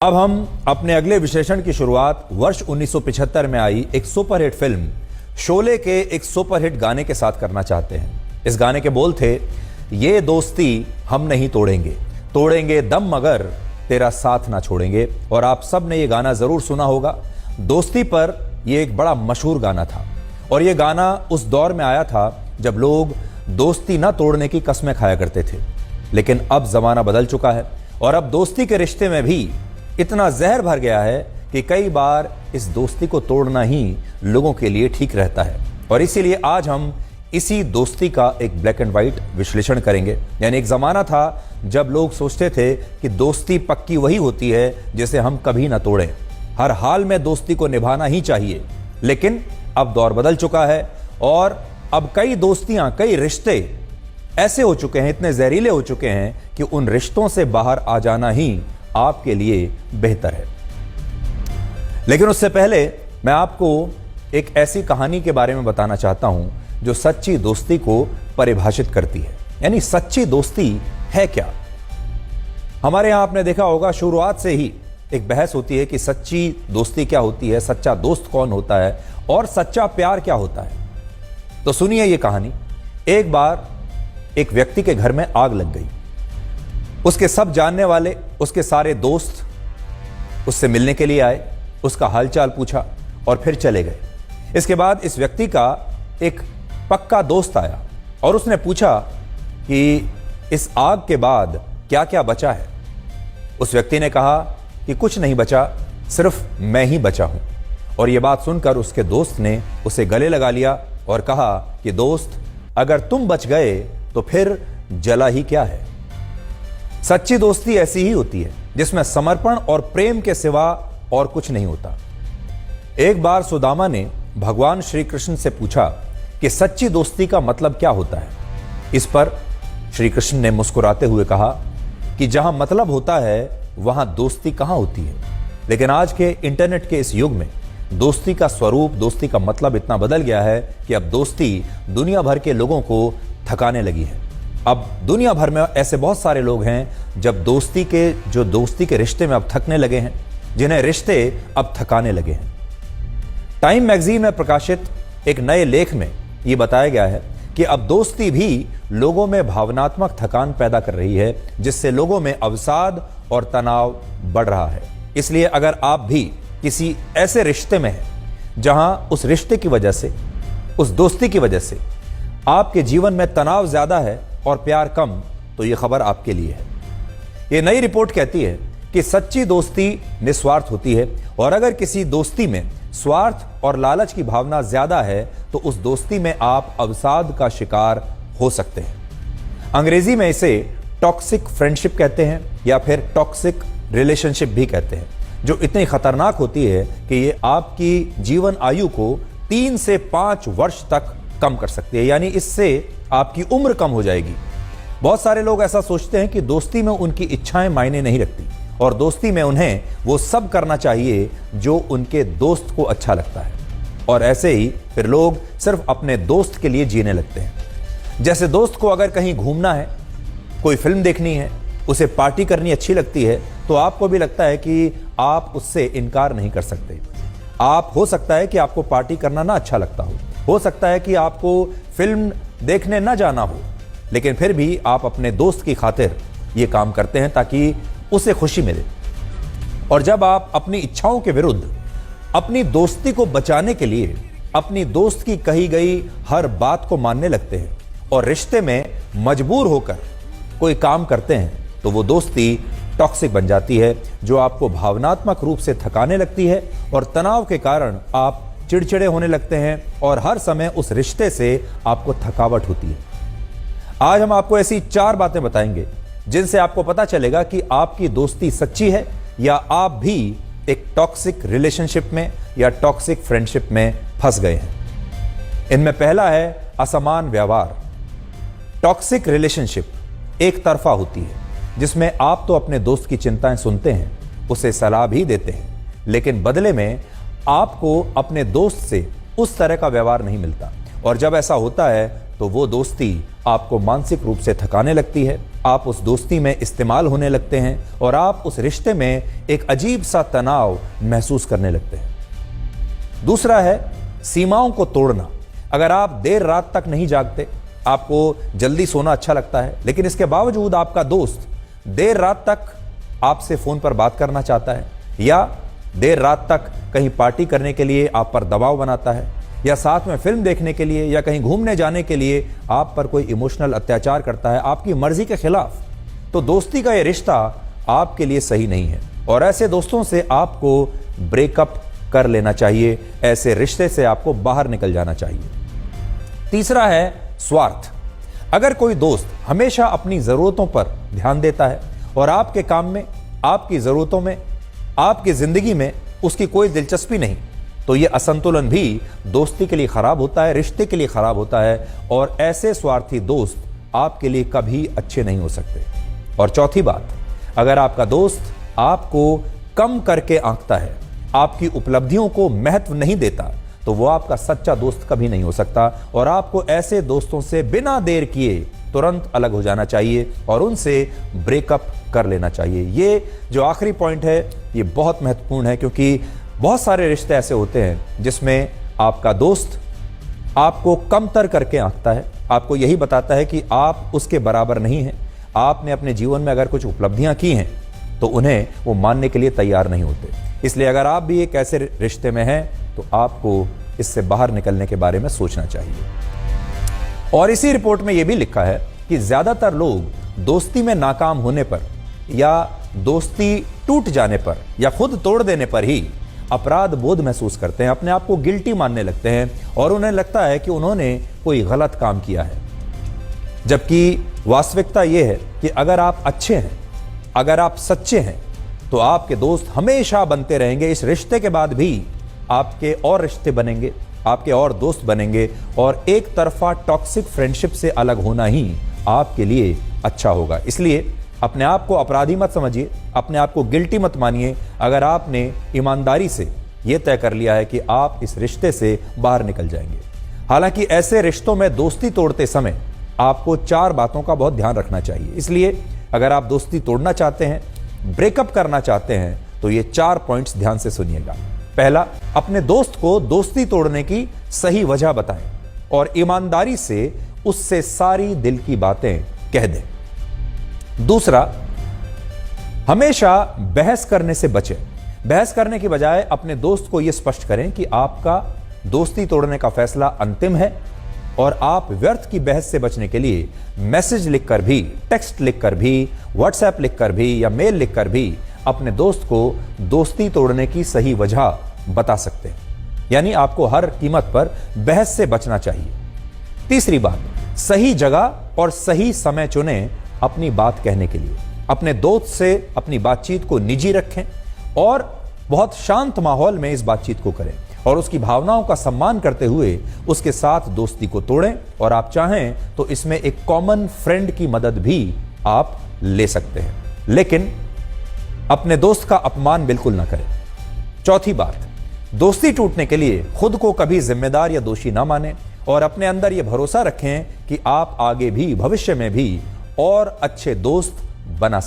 अब हम अपने अगले विश्लेषण की शुरुआत वर्ष 1975 में आई एक सुपरहिट फिल्म शोले के एक सुपरहिट गाने के साथ करना चाहते हैं। इस गाने के बोल थे, ये दोस्ती हम नहीं तोड़ेंगे, तोड़ेंगे दम मगर तेरा साथ ना छोड़ेंगे। और आप सब ने ये गाना जरूर सुना होगा। दोस्ती पर यह एक बड़ा मशहूर गाना था और यह गाना उस दौर में आया था जब लोग दोस्ती ना तोड़ने की कसमें खाया करते थे। लेकिन अब जमाना बदल चुका है और अब दोस्ती के रिश्ते में भी इतना जहर भर गया है कि कई बार इस दोस्ती को तोड़ना ही लोगों के लिए ठीक रहता है। और इसीलिए आज हम इसी दोस्ती का एक ब्लैक एंड व्हाइट विश्लेषण करेंगे। यानी एक जमाना था जब लोग सोचते थे कि दोस्ती पक्की वही होती है जिसे हम कभी ना तोड़ें, हर हाल में दोस्ती को निभाना ही चाहिए। लेकिन अब दौर बदल चुका है और अब कई दोस्तियां, कई रिश्ते ऐसे हो चुके हैं, इतने जहरीले हो चुके हैं कि उन रिश्तों से बाहर आ जाना ही आपके लिए बेहतर है। लेकिन उससे पहले मैं आपको एक ऐसी कहानी के बारे में बताना चाहता हूं जो सच्ची दोस्ती को परिभाषित करती है। यानी सच्ची दोस्ती है क्या। हमारे यहां आपने देखा होगा शुरुआत से ही एक बहस होती है कि सच्ची दोस्ती क्या होती है, सच्चा दोस्त कौन होता है और सच्चा प्यार क्या होता है। तो सुनिए ये कहानी। एक बार एक व्यक्ति के घर में आग लग गई। उसके सब जानने वाले, उसके सारे दोस्त उससे मिलने के लिए आए, उसका हालचाल पूछा और फिर चले गए। इसके बाद इस व्यक्ति का एक पक्का दोस्त आया और उसने पूछा कि इस आग के बाद क्या क्या बचा है। उस व्यक्ति ने कहा कि कुछ नहीं बचा, सिर्फ मैं ही बचा हूं। और यह बात सुनकर उसके दोस्त ने उसे गले लगा लिया और कहा कि दोस्त, अगर तुम बच गए तो फिर जला ही क्या है। सच्ची दोस्ती ऐसी ही होती है जिसमें समर्पण और प्रेम के सिवा और कुछ नहीं होता। एक बार सुदामा ने भगवान श्री कृष्ण से पूछा कि सच्ची दोस्ती का मतलब क्या होता है। इस पर श्री कृष्ण ने मुस्कुराते हुए कहा कि जहां मतलब होता है वहां दोस्ती कहां होती है। लेकिन आज के इंटरनेट के इस युग में दोस्ती का स्वरूप, दोस्ती का मतलब इतना बदल गया है कि अब दोस्ती दुनिया भर के लोगों को थकाने लगी है। अब दुनिया भर में ऐसे बहुत सारे लोग हैं जब दोस्ती के रिश्ते में अब थकने लगे हैं, जिन्हें रिश्ते अब थकाने लगे हैं। टाइम मैगजीन में प्रकाशित एक नए लेख में यह बताया गया है कि अब दोस्ती भी लोगों में भावनात्मक थकान पैदा कर रही है, जिससे लोगों में अवसाद और तनाव बढ़ रहा है। इसलिए अगर आप भी किसी ऐसे रिश्ते में हैं जहां उस रिश्ते की वजह से, उस दोस्ती की वजह से आपके जीवन में तनाव ज्यादा है और प्यार कम, तो यह खबर आपके लिए है। यह नई रिपोर्ट कहती है कि सच्ची दोस्ती निस्वार्थ होती है और अगर किसी दोस्ती में स्वार्थ और लालच की भावना ज्यादा है तो उस दोस्ती में आप अवसाद का शिकार हो सकते हैं। अंग्रेजी में इसे टॉक्सिक फ्रेंडशिप कहते हैं या फिर टॉक्सिक रिलेशनशिप भी कहते हैं, जो इतनी खतरनाक होती है कि ये आपकी जीवन आयु को 3 से 5 वर्ष तक कम कर सकती है। यानी इससे आपकी उम्र कम हो जाएगी। बहुत सारे लोग ऐसा सोचते हैं कि दोस्ती में उनकी इच्छाएं मायने नहीं रखती और दोस्ती में उन्हें वो सब करना चाहिए जो उनके दोस्त को अच्छा लगता है। और ऐसे ही फिर लोग सिर्फ अपने दोस्त के लिए जीने लगते हैं। जैसे दोस्त को अगर कहीं घूमना है, कोई फिल्म देखनी है, उसे पार्टी करनी अच्छी लगती है, तो आपको भी लगता है कि आप उससे इनकार नहीं कर सकते। आप, हो सकता है कि आपको पार्टी करना ना अच्छा लगता हो सकता है कि आपको फिल्म देखने ना जाना हो, लेकिन फिर भी आप अपने दोस्त की खातिर ये काम करते हैं ताकि उसे खुशी मिले। और जब आप अपनी इच्छाओं के विरुद्ध अपनी दोस्ती को बचाने के लिए अपनी दोस्त की कही गई हर बात को मानने लगते हैं और रिश्ते में मजबूर होकर कोई काम करते हैं, तो वो दोस्ती टॉक्सिक बन जाती है, जो आपको भावनात्मक रूप से थकाने लगती है और तनाव के कारण आप चिड़चिड़े होने लगते हैं और हर समय उस रिश्ते से आपको थकावट होती है। आज हम आपको ऐसी 4 बातें बताएंगे जिनसे आपको पता चलेगा कि आपकी दोस्ती सच्ची है या आप भी एक टॉक्सिक रिलेशनशिप में या टॉक्सिक फ्रेंडशिप में फंस गए हैं। इनमें पहला है असमान व्यवहार। टॉक्सिक रिलेशनशिप एक तरफा होती है, जिसमें आप तो अपने दोस्त की चिंताएं सुनते हैं, उसे सलाह भी देते हैं, लेकिन बदले में आपको अपने दोस्त से उस तरह का व्यवहार नहीं मिलता। और जब ऐसा होता है तो वो दोस्ती आपको मानसिक रूप से थकाने लगती है आप उस दोस्ती में इस्तेमाल होने लगते हैं और आप उस रिश्ते में एक अजीब सा तनाव महसूस करने लगते हैं। दूसरा है सीमाओं को तोड़ना। अगर आप देर रात तक नहीं जागते, आपको जल्दी सोना अच्छा लगता है, लेकिन इसके बावजूद आपका दोस्त देर रात तक आपसे फोन पर बात करना चाहता है, या देर रात तक कहीं पार्टी करने के लिए आप पर दबाव बनाता है, या साथ में फिल्म देखने के लिए या कहीं घूमने जाने के लिए आप पर कोई इमोशनल अत्याचार करता है आपकी मर्जी के खिलाफ, तो दोस्ती का यह रिश्ता आपके लिए सही नहीं है और ऐसे दोस्तों से आपको ब्रेकअप कर लेना चाहिए। ऐसे रिश्ते से आपको बाहर निकल जाना चाहिए। तीसरा है स्वार्थ। अगर कोई दोस्त हमेशा अपनी जरूरतों पर ध्यान देता है और आपके काम में, आपकी जरूरतों में, आपकी जिंदगी में उसकी कोई दिलचस्पी नहीं, तो यह असंतुलन भी दोस्ती के लिए खराब होता है, रिश्ते के लिए खराब होता है और ऐसे स्वार्थी दोस्त आपके लिए कभी अच्छे नहीं हो सकते। और चौथी बात, अगर आपका दोस्त आपको कम करके आंकता है, आपकी उपलब्धियों को महत्व नहीं देता, तो वो आपका सच्चा दोस्त कभी नहीं हो सकता और आपको ऐसे दोस्तों से बिना देर किए तुरंत अलग हो जाना चाहिए और उनसे ब्रेकअप कर लेना चाहिए। ये जो आखिरी पॉइंट है ये बहुत महत्वपूर्ण है, क्योंकि बहुत सारे रिश्ते ऐसे होते हैं जिसमें आपका दोस्त आपको कमतर करके आंकता है, आपको यही बताता है कि आप उसके बराबर नहीं हैं। आपने अपने जीवन में अगर कुछ उपलब्धियां की हैं तो उन्हें वो मानने के लिए तैयार नहीं होते। इसलिए अगर आप भी एक ऐसे रिश्ते में हैं तो आपको इससे बाहर निकलने के बारे में सोचना चाहिए। और इसी रिपोर्ट में यह भी लिखा है कि ज्यादातर लोग दोस्ती में नाकाम होने पर या दोस्ती टूट जाने पर या खुद तोड़ देने पर ही अपराध बोध महसूस करते हैं, अपने आप को गिल्टी मानने लगते हैं और उन्हें लगता है कि उन्होंने कोई गलत काम किया है। जबकि वास्तविकता यह है कि अगर आप अच्छे हैं, अगर आप सच्चे हैं, तो आपके दोस्त हमेशा बनते रहेंगे। इस रिश्ते के बाद भी आपके और रिश्ते बनेंगे, आपके और दोस्त बनेंगे और एक तरफा टॉक्सिक फ्रेंडशिप से अलग होना ही आपके लिए अच्छा होगा। इसलिए अपने आप को अपराधी मत समझिए, अपने आप को गिल्टी मत मानिए अगर आपने ईमानदारी से यह तय कर लिया है कि आप इस रिश्ते से बाहर निकल जाएंगे। हालांकि ऐसे रिश्तों में दोस्ती तोड़ते समय आपको 4 बातों का बहुत ध्यान रखना चाहिए। इसलिए अगर आप दोस्ती तोड़ना चाहते हैं, ब्रेकअप करना चाहते हैं, तो ये 4 पॉइंट्स ध्यान से सुनिएगा। पहला, अपने दोस्त को दोस्ती तोड़ने की सही वजह बताएं और ईमानदारी से उससे सारी दिल की बातें कह दें। दूसरा, हमेशा बहस करने से बचें। बहस करने की बजाय अपने दोस्त को यह स्पष्ट करें कि आपका दोस्ती तोड़ने का फैसला अंतिम है और आप व्यर्थ की बहस से बचने के लिए मैसेज लिखकर भी, टेक्स्ट लिखकर भी, व्हाट्सएप लिखकर भी या मेल लिखकर भी अपने दोस्त को दोस्ती तोड़ने की सही वजह बता सकते हैं। यानी आपको हर कीमत पर बहस से बचना चाहिए। तीसरी बात, सही जगह और सही समय चुनें अपनी बात कहने के लिए। अपने दोस्त से अपनी बातचीत को निजी रखें और बहुत शांत माहौल में इस बातचीत को करें और उसकी भावनाओं का सम्मान करते हुए उसके साथ दोस्ती को तोड़ें और आप चाहें तो इसमें एक कॉमन फ्रेंड की मदद भी आप ले सकते हैं, लेकिन अपने दोस्त का अपमान बिल्कुल ना करें। चौथी बात, दोस्ती टूटने के लिए खुद को कभी जिम्मेदार या दोषी ना मानें और अपने अंदर यह भरोसा रखें कि आप आगे भी, भविष्य में भी और अच्छे दोस्त बना सकते हैं।